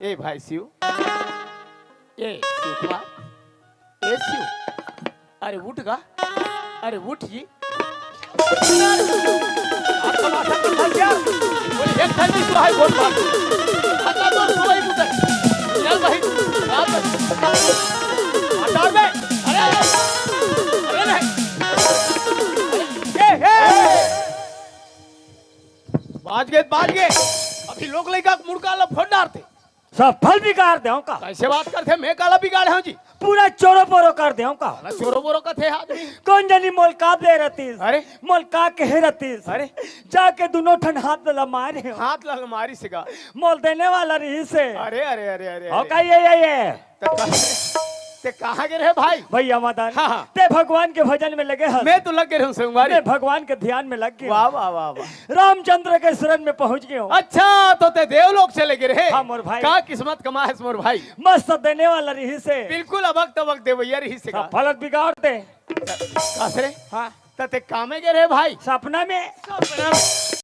ए भाई शिव, ए शिव कुमार, ए शिव, अरे उठ गा, अरे उठ जी। आपका माथा तो फंस गया। बोले एक टाइम इसको हाई बोल मार। हटा दो उसको वही मुझे। चल भाई, रात हटा दे। अरे नहीं। बाज गए। अभी लोग लेकर मुड़का ला फोन डालते। सब फल बिगाड़ दे का। कैसे बात करते? मैं काला बिगाड़ हूँ जी। पूरा चोरो बोरो कर दे का। चोरो बोरो का थे आदमी। कौन जानी मोल का दे रतीस। अरे मोल का कहे रतीस। अरे जाके दोनों ठन हाथ ला मारे हो। हाथ ला मारी सिगा। मोल देने वाला रही से। अरे अरे अरे अरे हो का ये ते कहाँ गए रे भाई? भैया मदन। हाँ, हाँ। ते भगवान के भजन में लगे हैं। मैं तो लग गए हूँ संगवारी। मैं भगवान के ध्यान में लग गया। वाह वाह वाह वाह। रामचंद्र के शरण में पहुंच गए हूँ। अच्छा तो ते देवलोक चले गए रे। हाँ मोर भाई। का किस्मत कमा है मोर भाई। मस्त देने वाला रही से। बिल्कुल अबक तबक दे भैया रही से। फलक बिगाड़ दे। कसरे हाँ ते कामे गए रे भाई। सपना में। सपना में।